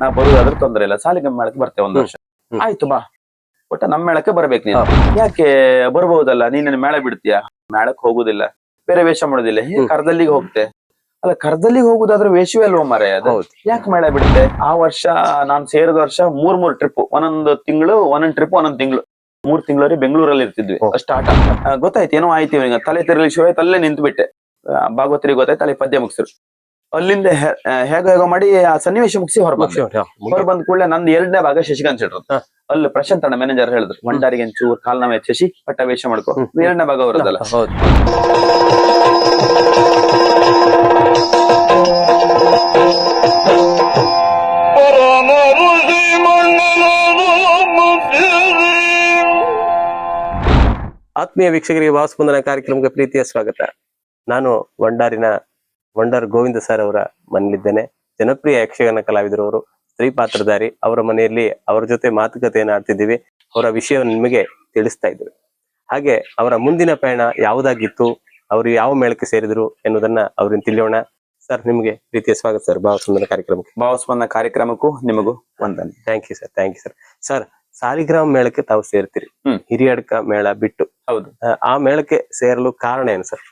ನಾ ಬರುದಾದ್ರೆ ತೊಂದ್ರೆ ಇಲ್ಲ, ಸಾಲಿಗ್ರಾಮ ಮೇಳಕ್ಕೆ ಬರ್ತೇವೆ ಒಂದ್ ವರ್ಷ. ಆಯ್ತು ಬಾ, ಒಟ್ಟ ನಮ್ ಮೇಳಕ್ಕೆ ಬರ್ಬೇಕು ನೀನು. ಯಾಕೆ ಬರ್ಬಹುದಲ್ಲ, ನೀನ್ ಮೇಳ ಬಿಡ್ತೀಯ? ಮೇಳಕ್ ಹೋಗುದಿಲ್ಲ, ಬೇರೆ ವೇಷ ಮಾಡೋದಿಲ್ಲ, ಕರ್ದಲ್ಲಿಗೆ ಹೋಗ್ತೆ. ಅಲ್ಲ, ಕರ್ದಲ್ಲಿಗೆ ಹೋಗುದಾದ್ರೆ ವೇಷವೇ ಅಲ್ವಾ ಮಾರಾಯ ಅದು, ಯಾಕೆ ಮೇಳ ಬಿಡುತ್ತೆ? ಆ ವರ್ಷ ನಾನ್ ಸೇರಿದ ವರ್ಷ ಮೂರ್ ಟ್ರಿಪ್, ಒಂದೊಂದು ತಿಂಗಳು ಒಂದೊಂದ್ ಟ್ರಿಪ್, ಒಂದೊಂದ್ ತಿಂಗಳು 3 ತಿಂಗಳವರೆಗೆ ಬೆಂಗಳೂರಲ್ಲಿ ಇರ್ತಿದ್ವಿ. ಅಷ್ಟು ಆಟ ಗೊತ್ತಾಯ್ತು, ಏನೋ ಆಯ್ತು ಈಗ ತಲೆ ತಿರ್ಲಿ ಶೋ ಆಯ್ತು, ಅಲ್ಲೇ ನಿಂತು ಬಿಟ್ಟೆ. ಭಾಗವತರಿಗೆ ಗೊತ್ತಾಯ್ತು, ಅಲ್ಲಿ ಪದ್ಯ ಮುಗಿಸಿರು. ಅಲ್ಲಿಂದ ಹೇಗೋ ಮಾಡಿ ಆ ಸನ್ನಿವೇಶ ಮುಗಿಸಿ ಹೊರ ಬಂದ್ ಕೂಡಲೇ ನಂದು 2ನೇ ಭಾಗ ಶಶಿಕಾಂತ್ ಶೆಟ್ರು. ಅಲ್ಲಿ ಪ್ರಶಾಂತ್ ಅಣ್ಣ ಮ್ಯಾನೇಜರ್ ಹೇಳಿದ್ರು, ಮಂಡಾರಿಗೆ ಚೂರ್ ಕಾಲ್ನವೆ ಶಶಿ ಪಟ್ಟ ವೇಷ ಮಾಡ್ಕೊ, 2ನೇ ಭಾಗ ಬರೋದಲ್ಲ. ಆತ್ಮೀಯ ವೀಕ್ಷಕರಿಗೆ ಭಾವಸ್ಪಂದನ ಕಾರ್ಯಕ್ರಮಕ್ಕೆ ಪ್ರೀತಿಯ ಸ್ವಾಗತ. ನಾನು ವಂಡರ್ ಗೋವಿಂದ ಸರ್ ಅವರ ಮನೆಯಲ್ಲಿದ್ದೇನೆ. ಜನಪ್ರಿಯ ಯಕ್ಷಗಾನ ಕಲಾವಿದರು ಅವರು, ಸ್ತ್ರೀ ಪಾತ್ರಧಾರಿ. ಅವರ ಮನೆಯಲ್ಲಿ ಅವರ ಜೊತೆ ಮಾತುಕತೆಯನ್ನು ಆಡ್ತಿದ್ದೀವಿ. ಅವರ ವಿಷಯವನ್ನು ನಿಮಗೆ ತಿಳಿಸ್ತಾ ಇದ್ದೀವಿ. ಹಾಗೆ ಅವರ ಮುಂದಿನ ಪಯಣ ಯಾವುದಾಗಿತ್ತು, ಅವರು ಯಾವ ಮೇಳಕ್ಕೆ ಸೇರಿದ್ರು ಎನ್ನುವುದನ್ನ ಅವ್ರನ್ನ ತಿಳಿಯೋಣ. ಸರ್, ನಿಮಗೆ ಪ್ರೀತಿಯ ಸ್ವಾಗತ ಸರ್ ಭಾವಸ್ಪಂದನ ಕಾರ್ಯಕ್ರಮಕ್ಕೆ. ಭಾವಸ್ಪಂದನ ಕಾರ್ಯಕ್ರಮಕ್ಕೂ ನಿಮಗೂ ವಂದನೆ. Thank you sir, thank you sir. Sir, Saligrama ಮೇಳಕ್ಕೆ ತಾವು ಸೇರ್ತೀರಿ, ಹಿರಿಯಡ್ಕ ಮೇಳ ಬಿಟ್ಟು. ಹೌದು. ಆ ಮೇಳಕ್ಕೆ ಸೇರಲು ಕಾರಣ ಏನು ಸರ್?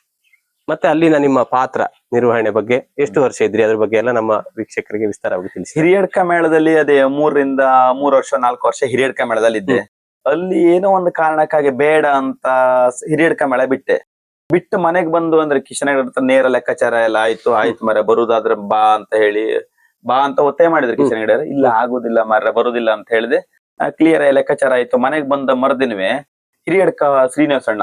ಮತ್ತೆ ಅಲ್ಲಿನ ನಿಮ್ಮ ಪಾತ್ರ ನಿರ್ವಹಣೆ ಬಗ್ಗೆ ಎಷ್ಟು ವರ್ಷ ಇದ್ರಿ, ಅದ್ರ ಬಗ್ಗೆ ಎಲ್ಲ ನಮ್ಮ ವೀಕ್ಷಕರಿಗೆ ವಿಸ್ತಾರವಾಗಿ ತಿಳಿಸಿ. ಹಿರಿಯಡ್ಕ ಮೇಳದಲ್ಲಿ ಅದೇ 3 ವರ್ಷ 4 ವರ್ಷ ಹಿರಿಯಡ್ಕ ಮೇಳದಲ್ಲಿ ಇದ್ದೆ. ಅಲ್ಲಿ ಏನೋ ಒಂದು ಕಾರಣಕ್ಕಾಗಿ ಬೇಡ ಅಂತ ಹಿರಿಯಡ್ಕ ಮೇಳ ಬಿಟ್ಟು ಮನೆಗ್ ಬಂದು ಅಂದ್ರೆ ಕಿಶನ್ ನೇರ ಲೆಕ್ಕಾಚಾರ ಎಲ್ಲ ಆಯ್ತು ಮರ ಬರುದಾದ್ರೆ ಬಾ ಅಂತ ಒತ್ತಾಯ ಮಾಡಿದ್ರು ಕಿಶನ್ ಹೆಗಡೆ. ಇಲ್ಲ ಆಗುದಿಲ್ಲ ಮರ, ಬರುದಿಲ್ಲ ಅಂತ ಹೇಳಿದೆ. ಕ್ಲಿಯರ್ ಲೆಕ್ಕಾಚಾರ ಆಯ್ತು. ಮನೆಗ್ ಬಂದ ಮರುದಿನವೇ ಹಿರಿಯಡ್ಕ ಶ್ರೀನಿವಾಸ ಅಣ್ಣ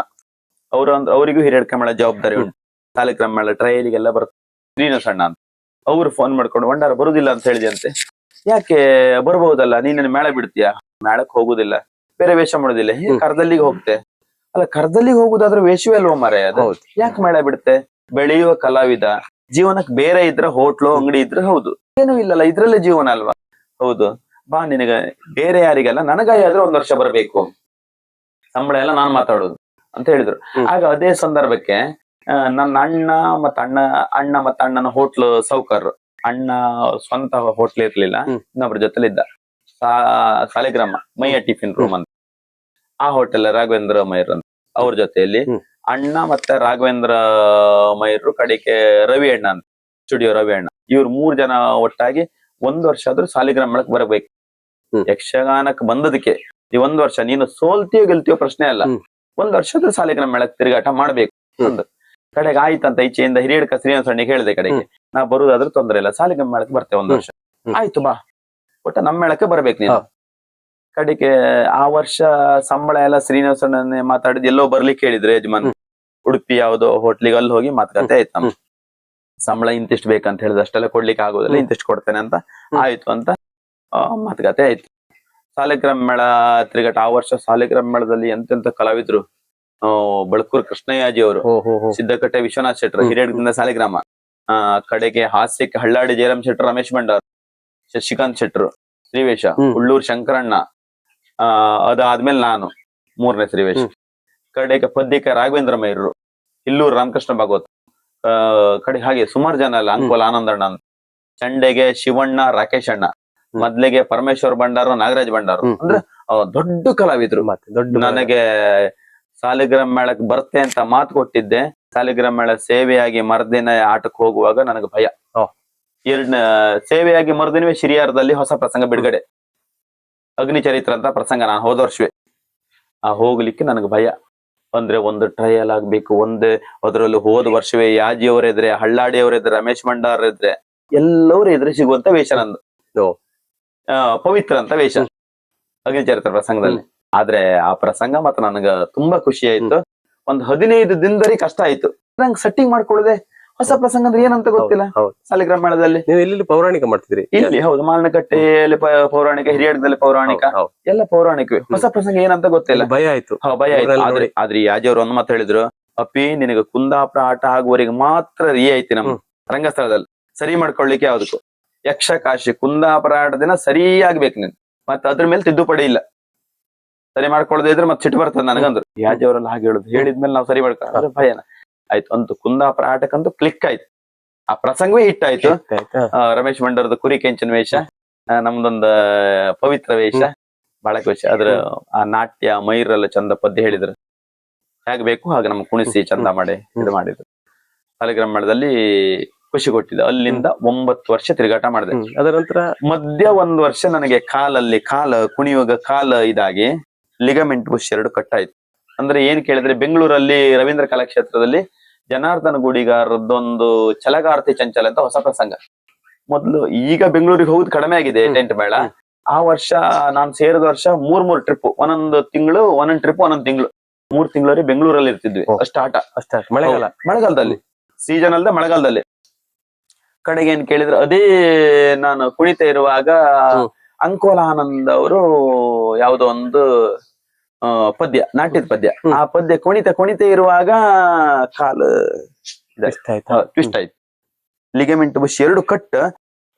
ಅವರಿಗೂ ಹಿರಿಯಡ್ಕ ಮೇಳ ಜವಾಬ್ದಾರಿ ಉಂಟು. ಸಾಲಿಗ್ರಾಮ ಮೇಳ ಟ್ರಯಲಿಗೆಲ್ಲ ಬರುತ್ತೆ. ಶ್ರೀನಿವಾಸ ಅಣ್ಣ ಅಂತ ಅವ್ರು ಫೋನ್ ಮಾಡ್ಕೊಂಡು, ವಂಡಾರ ಬರುದಿಲ್ಲ ಅಂತ ಹೇಳಿದೆ ಅಂತೆ. ಯಾಕೆ ಬರ್ಬಹುದಲ್ಲ, ನೀನ್ ಮೇಳ ಬಿಡ್ತೀಯ? ಮೇಳಕ್ ಹೋಗುದಿಲ್ಲ, ಬೇರೆ ವೇಷ ಮಾಡೋದಿಲ್ಲ, ಕರ್ದಲ್ಲಿಗೆ ಹೋಗ್ತೆ. ಅಲ್ಲ, ಕರ್ದಲ್ಲಿಗೆ ಹೋಗುದಾದ್ರೆ ವೇಷವೇ ಅಲ್ವಾ ಮಾರಾಯ ಅದು, ಯಾಕೆ ಮೇಳ ಬಿಡುತ್ತೆ? ಬೆಳೆಯುವ ಕಲಾವಿದ ಜೀವನಕ್ಕೆ ಬೇರೆ ಇದ್ರೆ ಹೋಟ್ಲು ಅಂಗಡಿ ಇದ್ರೆ ಹೌದು, ಏನೂ ಇಲ್ಲಲ್ಲ, ಇದ್ರಲ್ಲೇ ಜೀವನ ಅಲ್ವಾ. ಹೌದು, ಬಾ, ನಿನಗ ಬೇರೆ ಯಾರಿಗಲ್ಲ, ನನಗಾದ್ರೆ 1 ವರ್ಷ ಬರ್ಬೇಕು, ಸಂಬಳ ಎಲ್ಲ ನಾನ್ ಮಾತಾಡೋದು ಅಂತ ಹೇಳಿದ್ರು. ಆಗ ಅದೇ ಸಂದರ್ಭಕ್ಕೆ ನನ್ನ ಅಣ್ಣ ಮತ್ತ ಅಣ್ಣನ ಹೋಟ್ಲು ಸೌಕರ್. ಅಣ್ಣ ಸ್ವಂತ ಹೋಟ್ಲ್ ಇರ್ಲಿಲ್ಲ, ಇನ್ನೊಬ್ರ ಜೊತೆಲಿದ್ದ. ಸಾಲಿಗ್ರಾಮ ಮೈಯ ಟಿಫಿನ್ ರೂಮ್ ಅಂತ, ಆ ಹೋಟೆಲ್ ರಾಘವೇಂದ್ರ ಮೈರ್ ಅಂತ, ಅವ್ರ ಜೊತೆಯಲ್ಲಿ ಅಣ್ಣ ಮತ್ತೆ ರಾಘವೇಂದ್ರ ಮೈರು ಕಡೆಗೆ ರವಿ ಅಣ್ಣ ಅಂತ, ಸ್ಟುಡಿಯೋ ರವಿ ಅಣ್ಣ, ಇವ್ರು 3 ಜನ ಒಟ್ಟಾಗಿ 1 ವರ್ಷ ಆದ್ರೂ ಸಾಲಿಗ್ರಾಮ ಮೇಳಕ್ ಬರಬೇಕು. ಯಕ್ಷಗಾನಕ್ಕೆ ಬಂದದಕ್ಕೆ ಈ 1 ವರ್ಷ ನೀನು ಸೋಲ್ತೀಯೋ ಗೆಲ್ತೀಯೋ ಪ್ರಶ್ನೆ ಅಲ್ಲ, 1 ವರ್ಷ ಆದ್ರೂ ಸಾಲಿಗ್ರಾಮ ಮೇಳಕ್ ತಿರುಗಾಟ ಮಾಡ್ಬೇಕು. ಕಡೆಗೆ ಆಯ್ತಂತ ಈಚೆಯಿಂದ ಹಿರಿಯಡ್ಕ ಶ್ರೀನಿವಾಸ ಅಣ್ಣಿಗೆ ಹೇಳಿದೆ, ಕಡೆಗೆ ನಾ ಬರುದಾದ್ರೆ ತೊಂದ್ರೆ ಇಲ್ಲ, ಸಾಲಿಗ್ರಾಮ ಮೇಳಕ್ಕೆ ಬರ್ತೇವೆ 1 ವರ್ಷ. ಆಯ್ತು ಬಾ, ಒಟ್ಟ ನಮ್ ಮೇಳಕ್ಕೆ ಬರ್ಬೇಕು ನೀನು. ಕಡೆಗೆ ಆ ವರ್ಷ ಸಂಬಳ ಎಲ್ಲ ಶ್ರೀನಿವಾಸ ಅಣ್ಣನೇ ಮಾತಾಡಿದ್, ಎಲ್ಲೋ ಬರ್ಲಿಕ್ಕೆ ಹೇಳಿದ್ರೆ ಯಜಮಾನ್, ಉಡುಪಿ ಯಾವ್ದೋ ಹೋಟ್ಲಿಗೆ, ಅಲ್ಲಿ ಹೋಗಿ ಮಾತುಕತೆ ಆಯ್ತು. ನಮ್ ಸಂಬಳ ಇಂತಿಷ್ಟು ಬೇಕಂತ ಹೇಳಿದ್ರೆ ಅಷ್ಟೆಲ್ಲ ಕೊಡ್ಲಿಕ್ಕೆ ಆಗೋದಿಲ್ಲ, ಇಂತಿಷ್ಟು ಕೊಡ್ತೇನೆ ಅಂತ ಆಯ್ತು ಅಂತ ಮಾತುಕತೆ ಆಯ್ತು. ಸಾಲಿಗ್ರಾಮ ಮೇಳ ತಿರುಗಾಟ. ಆ ವರ್ಷ ಸಾಲಿಗ್ರಾಮ ಮೇಳದಲ್ಲಿ ಎಂತೆಂತ ಕಲಾವಿದ್ರು, ಬಳಕೂರ್ ಕೃಷ್ಣಯ್ಯಾಜಿ ಅವರು, ಸಿದ್ದಕಟ್ಟೆ ವಿಶ್ವನಾಥ್ ಶೆಟ್ರು, ಹಿರಿಯಡ್ಕದಿಂದ ಸಾಲಿಗ್ರಾಮ. ಕಡೆಗೆ ಹಾಸ್ಯಕ್ಕೆ ಹಳ್ಳಾಡಿ ಜಯರಾಮ್ ಶೆಟ್ರು, ರಮೇಶ್ ಭಂಡಾರ್, ಶಶಿಕಾಂತ್ ಶೆಟ್ರು ಶ್ರೀವೇಷ, ಉಳ್ಳೂರ್ ಶಂಕರಣ್ಣ, ಅದಾದ್ಮೇಲೆ ನಾನು 3ನೇ ಶ್ರೀವೇಷ. ಕಡೆಗೆ ಪದ್ಯಕ್ಕೆ ರಾಘವೇಂದ್ರ ಮೈರು, ಇಲ್ಲೂರು ರಾಮಕೃಷ್ಣ ಭಾಗವತ್, ಕಡೆ ಹಾಗೆ ಸುಮಾರು ಜನ ಅಲ್ಲ, ಅಂಕೋಲ್ ಆನಂದಣ್ಣ ಅಂತ, ಚಂಡೆಗೆ ಶಿವಣ್ಣ, ರಾಕೇಶ್ ಅಣ್ಣ, ಮೊದ್ಲಿಗೆ ಪರಮೇಶ್ವರ್ ಭಂಡಾರು, ನಾಗರಾಜ್ ಭಂಡಾರು, ಅಂದ್ರೆ ದೊಡ್ಡ ಕಲಾವಿದ್ರು. ನನಗೆ ಸಾಲಿಗ್ರಾಮ ಮೇಳಕ್ ಬರ್ತೆ ಅಂತ ಮಾತು ಕೊಟ್ಟಿದ್ದೆ. ಸಾಲಿಗ್ರಾಮ ಮೇಳ ಸೇವೆಯಾಗಿ ಮರ್ದಿನ ಆಟಕ್ಕೆ ಹೋಗುವಾಗ ನನಗೆ ಭಯ. ಸೇವೆಯಾಗಿ ಮರುದಿನವೇ ಶಿರಿಯಾರದಲ್ಲಿ ಹೊಸ ಪ್ರಸಂಗ ಬಿಡುಗಡೆ, ಅಗ್ನಿ ಚರಿತ್ರ ಅಂತ ಪ್ರಸಂಗ. ನಾನು ಹೋದ ವರ್ಷವೇ ಹೋಗ್ಲಿಕ್ಕೆ ನನಗೆ ಭಯ. ಅಂದ್ರೆ ಒಂದು ಟ್ರಯಲ್ ಆಗ್ಬೇಕು, ಅದರಲ್ಲೂ ಹೋದ ವರ್ಷವೇ ಯಾಜಿಯವರಿದ್ರೆ, ಹಳ್ಳಾಡಿಯವರಿದ್ರೆ, ರಮೇಶ್ ಭಂಡಾರ್ ಇದ್ರೆ, ಎಲ್ಲರೂ ಎದುರು ಸಿಗುವಂತ ವೇಷ ನಂದು. ಪವಿತ್ರ ಅಂತ ವೇಷ ಅಗ್ನಿ ಚರಿತ್ರ ಪ್ರಸಂಗದಲ್ಲಿ. ಆದ್ರೆ ಆ ಪ್ರಸಂಗ ಮಾತ್ರ ನನಗ ತುಂಬಾ ಖುಷಿ ಆಯ್ತು. 15 ದಿನದಲ್ಲಿ ಕಷ್ಟ ಆಯ್ತು ನಂಗೆ ಸೆಟ್ಟಿಂಗ್ ಮಾಡ್ಕೊಳ್ಳದೆ. ಹೊಸ ಪ್ರಸಂಗ ಅಂದ್ರೆ ಏನಂತ ಗೊತ್ತಿಲ್ಲ. ಸಾಲಿಗ್ರಾಮ ಮೇಳದಲ್ಲಿ ನೀವು ಎಲ್ಲಿ ಪೌರಾಣಿಕ ಮಾಡ್ತಿದ್ರಿ? ಇಲ್ಲಿ ಹೌದು, ಮಾಲನಕಟ್ಟೆಯಲ್ಲಿ ಪೌರಾಣಿಕ, ಹಿರಿಯಡ್ಕದಲ್ಲಿ ಪೌರಾಣಿಕ, ಎಲ್ಲ ಪೌರಾಣಿಕವೇ. ಹೊಸ ಪ್ರಸಂಗ ಏನಂತ ಗೊತ್ತಿಲ್ಲ, ಭಯ ಆಯ್ತು. ಆದ್ರೆ ಯಾಜಿಯವರು ಒಂದು ಮಾತು ಹೇಳಿದ್ರು, ಅಪ್ಪಿ ನಿನಗೆ ಕುಂದಾಪುರ ಆಟ ಆಗುವವರೆಗೆ ಮಾತ್ರ ರಿಯಾಯಿತಿ ನಮ್ಮ ರಂಗಸ್ಥಳದಲ್ಲಿ, ಸರಿ ಮಾಡ್ಕೊಳ್ಳಿಕ್ಕೆ ಯಾವ್ದಕ್ಕೂ. ಯಕ್ಷಕಾಶಿ ಕುಂದಾಪುರ ಆಟ ದಿನ ಸರಿಯಾಗ್ಬೇಕು ನೀನು, ಮತ್ತೆ ಅದ್ರ ಮೇಲೆ ತಿದ್ದುಪಡಿ ಇಲ್ಲ. ಸರಿ ಮಾಡ್ಕೊಳ್ಳದೆ ಇದ್ರೆ ಮತ್ತೆ ಸಿಟ್ಟು ಬರ್ತದೆ ನನಗಂದ್ರು. ಯಾಜಿಯವರೆಲ್ಲ ಹಾಗೆ ಹೇಳುದು. ಹೇಳಿದ್ಮೇಲೆ ನಾವು ಸರಿ ಮಾಡ್ಕೊಳ್ಳೋದು ಭಯನ ಆಯ್ತು. ಅಂತೂ ಕುಂದಾಪುರ ಆಟಕ್ಕಂತೂ ಕ್ಲಿಕ್ ಆಯ್ತು, ಆ ಪ್ರಸಂಗವೇ ಹಿಟ್ ಆಯ್ತು. ರಮೇಶ್ ಭಂಡಾರದ ಕುರಿ ಕೆಂಚನ ವೇಷ, ನಮ್ದೊಂದು ಪವಿತ್ರ ವೇಷ, ಬಾಳಕ ವೇಷ. ಅದ್ರ ಆ ನಾಟ್ಯ ಮೈರೆಲ್ಲ ಚಂದ ಪದ್ಯ ಹೇಳಿದ್ರು, ಹೇಗ್ ಬೇಕು ಹಾಗೆ ನಮ್ಗೆ ಕುಣಿಸಿ ಚಂದ ಮಾಡಿ ಇದು ಮಾಡಿದ್ರು. ಸಾಲಿಗ್ರಾಮ ಮೇಳದಲ್ಲಿ ಖುಷಿ ಕೊಟ್ಟಿದೆ. ಅಲ್ಲಿಂದ 9 ವರ್ಷ ತಿರುಗಾಟ ಮಾಡಿದೆ. ಅದರ ನಂತರ ಮಧ್ಯ 1 ವರ್ಷ ನನಗೆ ಕಾಲ ಕುಣಿಯುವಾಗ ಇದಾಗಿ ಲಿಗಮೆಂಟ್ ಬುಷ್ 2 ಕಟ್ಟಾಯ್ತು. ಅಂದ್ರೆ ಏನ್ ಕೇಳಿದ್ರೆ, ಬೆಂಗಳೂರಲ್ಲಿ ರವೀಂದ್ರ ಕಲಾಕ್ಷೇತ್ರದಲ್ಲಿ ಜನಾರ್ದನ ಗುಡಿಗಾರದೊಂದು ಛಲಗಾರ್ತಿ ಚಂಚಲ ಅಂತ ಹೊಸ ಪ್ರಸಂಗ. ಮೊದ್ಲು, ಈಗ ಬೆಂಗಳೂರಿಗೆ ಹೋಗುದು ಕಡಿಮೆ ಆಗಿದೆ ಟೆಂಟ್ ಮೇಳ. ಆ ವರ್ಷ ನಾನ್ ಸೇರಿದ ವರ್ಷ 3 ಟ್ರಿಪ್, ಒಂದೊಂದು ತಿಂಗಳು ಒಂದೊಂದು ಟ್ರಿಪ್, ಒಂದೊಂದು ತಿಂಗಳು 3 ತಿಂಗಳಲ್ಲಿ ಬೆಂಗಳೂರಲ್ಲಿ ಇರ್ತಿದ್ವಿ. ಅಷ್ಟ ಆಟ ಮಳೆಗಾಲದಲ್ಲಿ, ಸೀಸನ್ ಅಲ್ಲದೆ ಮಳೆಗಾಲದಲ್ಲಿ. ಕಡೆಗೆ ಏನ್ ಕೇಳಿದ್ರೆ, ಅದೇ ನಾನು ಕುಣಿತಾ ಇರುವಾಗ ಅಂಕೋಲ ಆನಂದ್ ಅವರು ಯಾವುದೋ ಒಂದು ಪದ್ಯ, ನಾಟ್ಯದ ಪದ್ಯ, ಆ ಪದ್ಯ ಕುಣಿತ ಇರುವಾಗ ಕಾಲು ಟ್ವಿಸ್ಟ್ ಆಯ್ತು. Ligament bush 2 cut.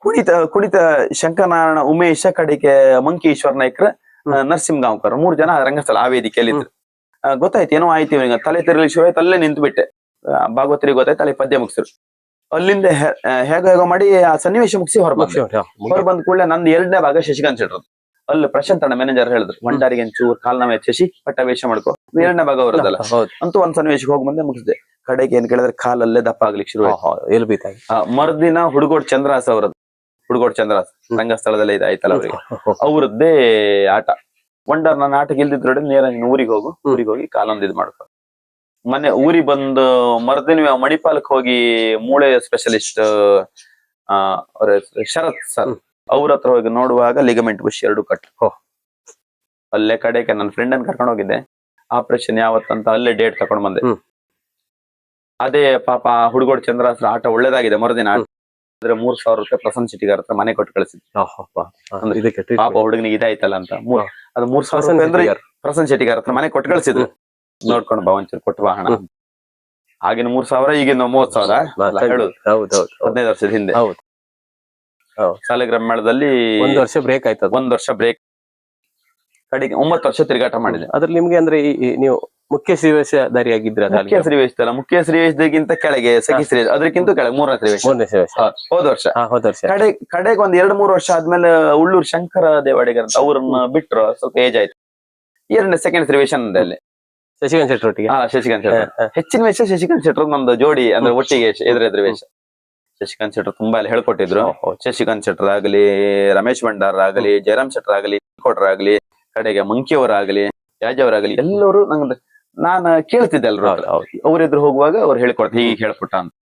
ಕುಣಿತ ಶಂಕರನಾರಾಯಣ ಉಮೇಶ, ಕಡೆಗೆ ಮಂಕೇಶ್ವರ ನಾಯ್ಕರ್, ನರಸಿಂಹಗಾಂವ್ಕರ್ 3 ಜನ ರಂಗಸ್ಥಳ ಆ ವೇದಿಕೆಯಲ್ಲಿ ಇದ್ರು. ಗೊತ್ತಾಯ್ತು ಏನೋ ಆಯ್ತು ಇವನಿಗೆ, ತಲೆ ತಿರುಗಲಿ ಶುರು ಆಯ್ತು. ಅಲ್ಲೇ ನಿಂತು ಬಿಟ್ಟೆ. ಭಾಗವತರಿಗೆ ಗೊತ್ತಾಯ್ತು, ಅಲ್ಲಿ ಪದ್ಯ ಮುಗಿಸಿರು. ಅಲ್ಲಿಂದ ಹೇಗೋ ಮಾಡಿ ಆ ಸನ್ನಿವೇಶ ಮುಗಿಸಿ ಹೊರ ಬಂದ ಕೂಡಲೇ ನಂದು 2ನೇ ಭಾಗ ಶಶಿಕಾಂತ್ ಶೆಟ್ರು. ಅಲ್ಲಿ ಪ್ರಶಾಂತ್ ಅಣ್ಣ ಮ್ಯಾನೇಜರ್ ಹೇಳಿದ್ರು, ಭಂಡಾರಿಗೆ ಚೂರ್ ಕಾಲ್ನವೆ ಶಶಿ ಪಟ್ಟ ವೇಷ ಮಾಡ್ಕೋ, 2ನೇ ಭಾಗ ಬರೋದಲ್ಲ ಅಂತೂ ಒಂದ್ ಸನ್ನಿವೇಶಕ್ಕೆ ಹೋಗಿ ಬಂದೆ, ಮುಗಿಸಿದೆ. ಕಡೆಗೆ ಏನ್ ಕೇಳಿದ್ರೆ, ಕಾಲಲ್ಲೇ ದಪ್ಪ ಆಗ್ಲಿಕ್ಕೆ ಶುರು ಆಯ್ತು. ಮರ್ದಿನ ಹುಡುಗೋಡ್ ಚಂದ್ರಾಸ್ ಅವರದ್ದು, ಹುಡುಗೋಡ್ ಚಂದ್ರಾಸ್ ರಂಗಸ್ಥಳದಲ್ಲೇ ಇದಾಯ್ತಲ್ಲ ಅವ್ರಿಗೆ, ಅವ್ರದ್ದೇ ಆಟ. ವಂಡರ್ ನನ್ನ ಆಟಕ್ಕೆ ಇಲ್ದಿದ್ರು ನೇರ ಊರಿಗೆ ಹೋಗಿ ಕಾಲೊಂದು ಇದು ಮಾಡ್ಕೊ. ಮೊನ್ನೆ ಊರಿಗೆ ಬಂದು ಮರ್ದಿನ ಮಣಿಪಾಲಕ್ ಹೋಗಿ ಮೂಳೆ ಸ್ಪೆಷಲಿಸ್ಟ್ ಅವ್ರ ಶರತ್ ಸರ್ ಅವ್ರ ಹತ್ರ ಹೋಗಿ ನೋಡುವಾಗ ಲಿಗಮೆಂಟ್ ಬುಷ್ 2 ಕಟ್. ಅಲ್ಲೇ ಕಡೆಗೆ ನನ್ನ ಫ್ರೆಂಡ್ ಅನ್ನು ಕರ್ಕೊಂಡು ಹೋಗಿದ್ದೆ. ಆಪರೇಷನ್ ಯಾವತ್ತಂತ ಅಲ್ಲೇ ಡೇಟ್ ತಕೊಂಡ್ ಬಂದೆ. ಅದೇ ಪಾಪ ಹುಡುಗೋಡ್ ಚಂದ್ರಾಸ್ರ ಆಟ ಒಳ್ಳೇದಾಗಿದೆ. ಮರುದಿನ ಆದ್ರೆ 3,000 ರೂಪಾಯಿ ಪ್ರಸನ್ನ ಶೆಟ್ಟಿಗಾರ ಹತ್ರ ಮನೆ ಕೊಟ್ಟು ಕಳಿಸಿದ್ರು. ಪಾಪ ಹುಡುಗನಿಗೆ ಇದಾಯ್ತಲ್ಲ ಅಂತ ಅದು 3,000 ರೂಪಾಯಿ ಅಂದ್ರೆ ಪ್ರಸನ್ನ ಶೆಟ್ಟಿಗಾರ ಹತ್ರ ಮನೆ ಕೊಟ್ಟು ಕಳಿಸಿದ್ರು. ನೋಡ್ಕೊಂಡು ಬಾ ಒಂಚೂರು ಕೊಟ್ಟು ಬಾ ಹಣ. ಆಗಿನ 3,000, ಈಗಿನ 30,000 ಹೇಳುದು. 15 ವರ್ಷದ ಹಿಂದೆ. ಸಾಲಿಗ್ರಾಮ ಮೇಳದಲ್ಲಿ 1 ವರ್ಷ ಬ್ರೇಕ್ ಆಯ್ತು. 1 ವರ್ಷ ಬ್ರೇಕ್. ಕಡೆಗೆ 9 ವರ್ಷ ತಿರುಗಾಟ ಮಾಡಿದೆ. ಅದ್ರಲ್ಲಿ ನಿಮ್ಗೆ ಅಂದ್ರೆ ನೀವು ಮುಖ್ಯ ಶ್ರೀವೇಷಧಾರಿ ಆಗಿದ್ರ? ಮುಖ್ಯ ಶ್ರೀವೇಷದಲ್ಲ, ಮುಖ್ಯ ಶ್ರೀವೇಷದಕ್ಕಿಂತ ಕೆಳಗೆ ಸಖಿ ಶ್ರೀವೇಷ, ಅದಕ್ಕಿಂತ ಕೆಳಗೆ 3ನೇ ಶ್ರೀವೇಷ. ಹೋದ ವರ್ಷ ಕಡೆಗೆ ಒಂದ್ 2-3 ವರ್ಷ ಆದ್ಮೇಲೆ ಉಳ್ಳೂರು ಶಂಕರ ದೇವಾಡಿಗರ್ ಅಂತ ಅವ್ರನ್ನ ಬಿಟ್ರು. ಸ್ವಲ್ಪ ಏಜ್ ಆಯ್ತು. 2ನೇ ಸೆಕೆಂಡ್ ಶ್ರೀವೇಷ ಅಲ್ಲಿ ಶಶಿಕಾಂತ್ ಶೆಟ್ರ್ ಒಟ್ಟಿಗೆ. ಶಶಿಕಾಂತ್ ಶೆಟ್ರ್ ಹೆಚ್ಚಿನ ವೇಷ. ಶಶಿಕಾಂತ್ ಶೆಟ್ರ್ ನಮ್ದು ಜೋಡಿ, ಅಂದ್ರೆ ಒಟ್ಟಿಗೆ ಎದುರೆದುರು ವೇಷ. ಶಶಿಕಾಂತ್ ಶೆಟ್ರ್ ತುಂಬಾ ಅಲ್ಲಿ ಹೇಳ್ಕೊಟ್ಟಿದ್ರು. ಶಶಿಕಾಂತ್ ಶೆಟ್ರ್ ಆಗಲಿ, ರಮೇಶ್ ಭಂಡಾರ್ ಆಗಲಿ, ಜಯರಾಮ್ ಶೆಟ್ರ್ ಆಗಲಿ, ಕೊಟ್ರಾಗ್ಲಿ, ಕಡೆಗೆ ಮಂಕಿಯವರಾಗಲಿ, ಯಾಜ್ ಅವರಾಗಲಿ, ಎಲ್ಲರೂ ನಾನು ಕೇಳ್ತಿದ್ದೆ ಎಲ್ರು. ಅವ್ರೆದ್ರು ಹೋಗುವಾಗ ಅವ್ರು ಹೇಳ್ಕೊಡ್ತಾರೆ, ಹೀಗೆ ಹೇಳ್ಕೊಟ್ಟ ಅಂತ.